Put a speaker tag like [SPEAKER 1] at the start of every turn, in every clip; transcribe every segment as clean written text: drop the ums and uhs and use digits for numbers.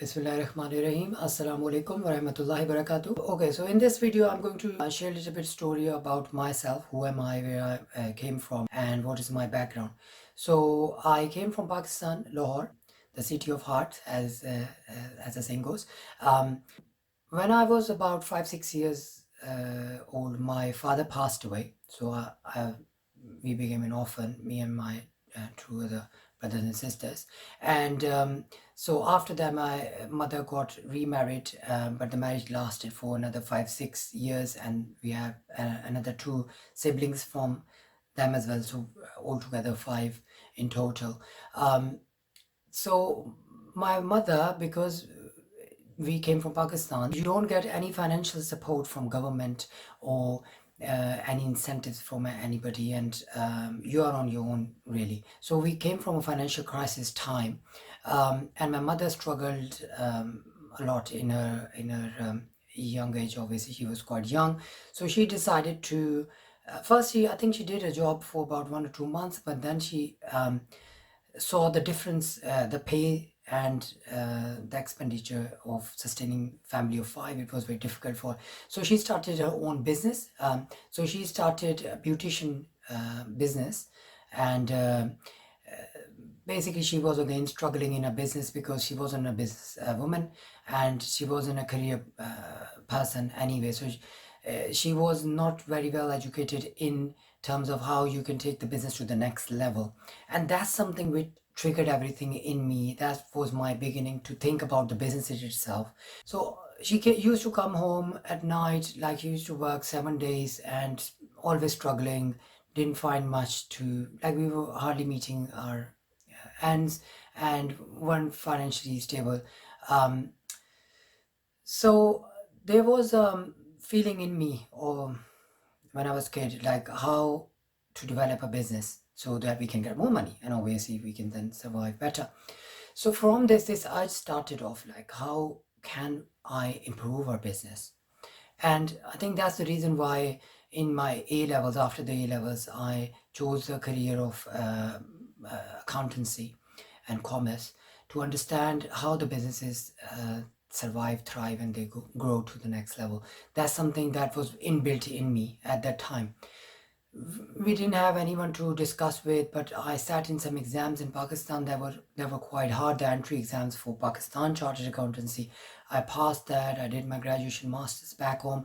[SPEAKER 1] Bismillahirrahmanirrahim. Assalamu alaikum wa rahmatullahi wa barakatuh. Okay, so in this video, I'm going to share a little bit story about myself. Who am I, where I came from, and what is my background. So I came from Pakistan, Lahore, the city of hearts, as the saying goes. When I was about 5, 6 years old, my father passed away. So we became an orphan, me and my two other brothers and sisters. And so after that, my mother got remarried, but the marriage lasted for another 5, 6 years, and we have another two siblings from them as well. So altogether five in total. So my mother, because we came from Pakistan, you don't get any financial support from government or any incentives from anybody, and you are on your own really. So we came from a financial crisis time, and my mother struggled a lot in her young age. Obviously, she was quite young, so she decided to. First, I think she did a job for about 1 or 2 months, but then she saw the difference, the pay and the expenditure of sustaining family of five. It was very difficult for her. So she started her own business. So she started a beautician business, and basically she was again struggling in a business because she wasn't a business woman, and she wasn't a career person anyway. So she was not very well educated in terms of how you can take the business to the next level, and that's something which triggered everything in me. That was my beginning to think about the business itself. So she used to come home at night, like she used to work 7 days and always struggling, didn't find much to, like we were hardly meeting our ends and weren't financially stable. um, so there was a feeling in me, or when I was kid, like how to develop a business so that we can get more money and obviously we can then survive better. So from this I started off like, how can I improve our business? And I think that's the reason why in my A levels, after the A levels, I chose the career of accountancy and commerce, to understand how the businesses survive, thrive, and they grow to the next level. That's something that was inbuilt in me at that time. We didn't have anyone to discuss with, but I sat in some exams in Pakistan that were quite hard, the entry exams for Pakistan Chartered Accountancy. I passed that. I did my graduation masters back home.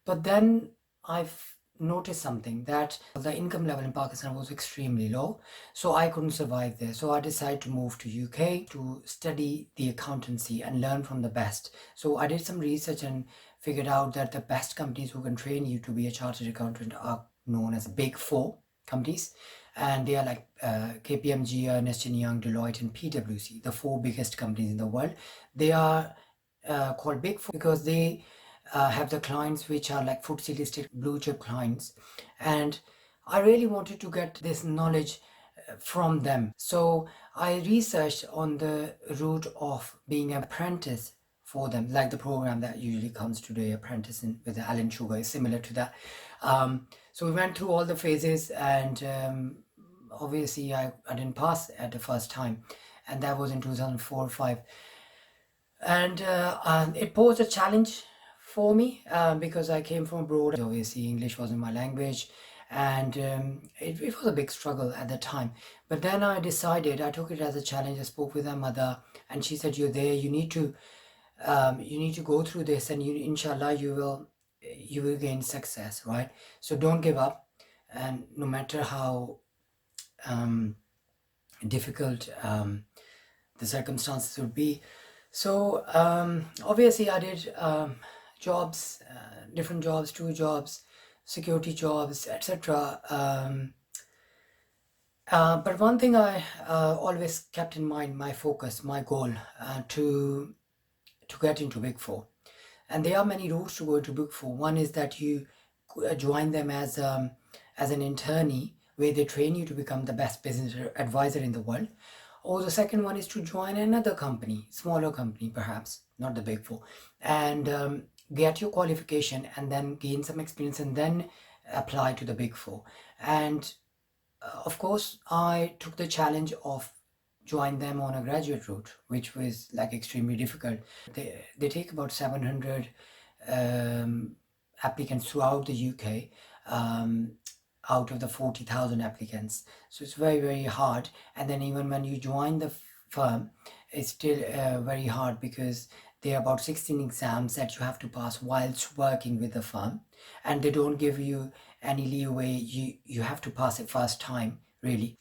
[SPEAKER 1] But then I've noticed something, that the income level in Pakistan was extremely low, so I couldn't survive there. So I decided to move to UK to study the accountancy and learn from the best. So I did some research and figured out that the best companies who can train you to be a chartered accountant are known as Big Four companies, and they are like KPMG, Ernst & Young, Deloitte, and PwC, the four biggest companies in the world. They are called Big Four because they have the clients which are like FTSE listed blue chip clients, and I really wanted to get this knowledge from them. So I researched on the route of being an apprentice for them, like the program that usually comes today, apprenticing with Alan Sugar, is similar to that. So we went through all the phases, and obviously I didn't pass at the first time, and that was in 2004-5. And it posed a challenge for me because I came from abroad. Obviously, English wasn't my language, and it was a big struggle at the time. But then I decided, I took it as a challenge. I spoke with my mother, and she said, "You're there. You need to go through this, and inshallah, you will gain success, right? So don't give up, and no matter how difficult the circumstances would be." So obviously I did jobs, different jobs, two jobs, security jobs, etc. But one thing I always kept in mind, my focus, my goal, to get into Big Four. And there are many routes to go into Big Four. One is that you join them as an internee, where they train you to become the best business advisor in the world. Or the second one is to join another company, smaller company perhaps, not the Big Four, and get your qualification and then gain some experience and then apply to the Big Four. And of course, I took the challenge of join them on a graduate route, which was like extremely difficult. They take about 700 um, applicants throughout the UK, um, out of the 40,000 applicants. So it's very, very hard. And then even when you join the firm, it's still very hard because there are about 16 exams that you have to pass whilst working with the firm, and they don't give you any leeway. You have to pass it first time, really.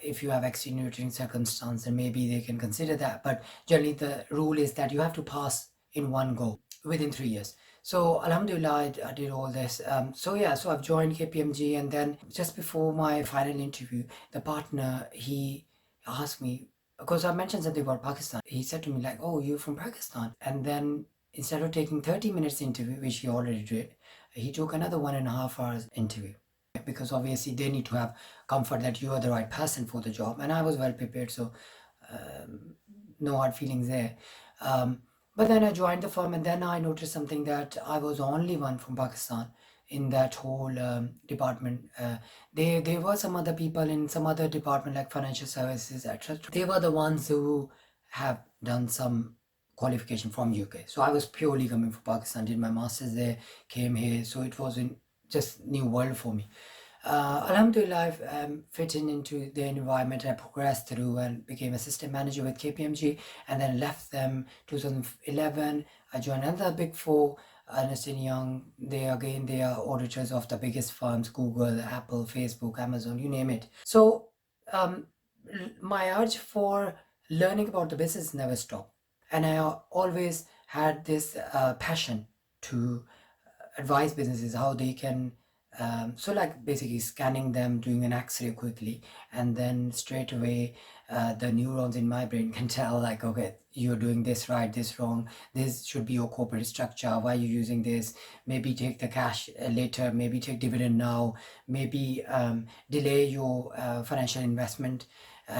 [SPEAKER 1] If you have extenuating circumstance, then maybe they can consider that. But generally, the rule is that you have to pass in one go within 3 years. So Alhamdulillah, I did all this. So yeah, so I've joined KPMG, and then just before my final interview, the partner, he asked me, because I mentioned something about Pakistan. He said to me like, "Oh, you're from Pakistan," and then instead of taking 30 minutes interview, which he already did, he took another 1.5 hours interview, because obviously they need to have comfort that you are the right person for the job. And I was well prepared, so no hard feelings there. But then I joined the firm, and then I noticed something, that I was the only one from Pakistan in that whole department. There were some other people in some other department like financial services, etc. They were the ones who have done some qualification from UK. So I was purely coming from Pakistan, did my masters there, came here. So it was in just new world for me. Alhamdulillah, I've fit in into the environment. I progressed through and became assistant manager with KPMG, and then left them 2011. I joined another big four, Ernst& Young. They are auditors of the biggest firms: Google, Apple, Facebook, Amazon, you name it. So um, my urge for learning about the business never stopped, and I always had this passion to advise businesses how they can, so like basically scanning them, doing an x-ray quickly, and then straight away the neurons in my brain can tell like, okay, you're doing this right, this wrong, this should be your corporate structure, why are you using this, maybe take the cash later, maybe take dividend now, maybe delay your financial investment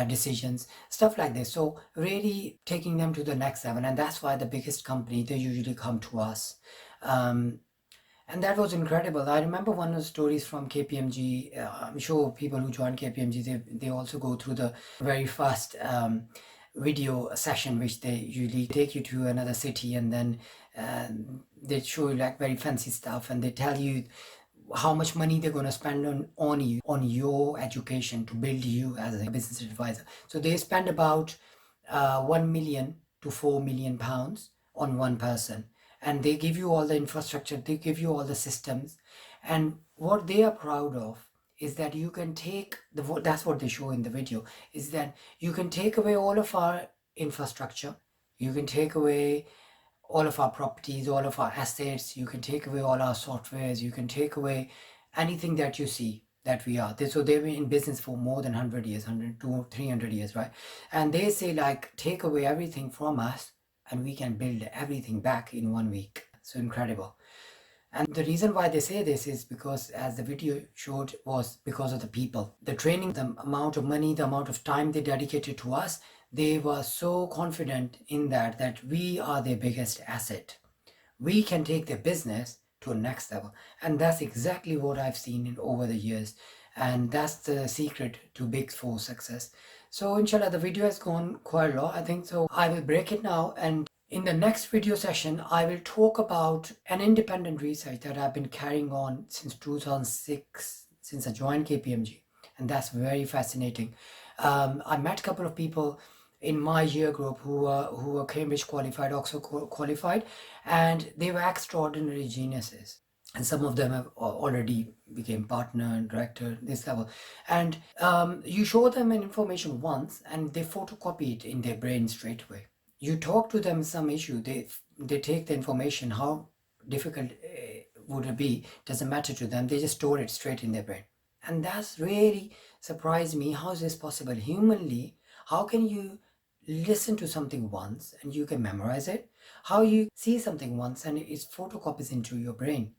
[SPEAKER 1] decisions, stuff like this. So really taking them to the next level, and that's why the biggest company, they usually come to us. um, and that was incredible. I remember one of the stories from KPMG. I'm sure people who join KPMG, they also go through the very first video session, which they usually take you to another city, and then uh, they show you like very fancy stuff, and they tell you how much money they're going to spend on you, on your education, to build you as a business advisor. So they spend about 1 million to 4 million pounds on one person, and they give you all the infrastructure, they give you all the systems, and what they are proud of is that you can take the, that's what they show in the video, is that you can take away all of our infrastructure, you can take away all of our properties, all of our assets, you can take away all our softwares, you can take away anything that you see that we are. So they've been in business for more than 100 years, 100, 200, 300 years, right? And they say like, take away everything from us and we can build everything back in 1 week. So incredible. And the reason why they say this is because, as the video showed, was because of the people. The training, the amount of money, the amount of time they dedicated to us, they were so confident in that we are their biggest asset. We can take their business to a next level. And that's exactly what I've seen in over the years. And that's the secret to Big Four success. So inshallah, the video has gone quite a lot, I think. So I will break it now, and in the next video session, I will talk about an independent research that I've been carrying on since 2006, since I joined KPMG. And that's very fascinating. I met a couple of people in my year group who were Cambridge qualified, Oxford qualified, and they were extraordinary geniuses. And some of them have already became partner and director, this level. And you show them an information once, and they photocopy it in their brain straight away. You talk to them some issue, they take the information, how difficult would it be, doesn't matter to them, they just store it straight in their brain. And that's really surprised me. How is this possible humanly? How can you listen to something once and you can memorize it? How you see something once and it photocopies into your brain?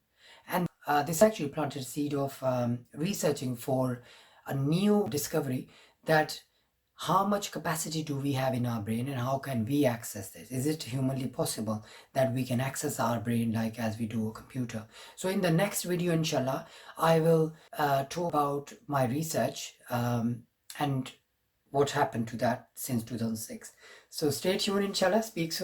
[SPEAKER 1] And this actually planted a seed of researching for a new discovery, that how much capacity do we have in our brain and how can we access this? Is it humanly possible that we can access our brain like as we do a computer? So in the next video, inshallah, I will talk about my research and what happened to that since 2006. So stay tuned, inshallah. Speak soon.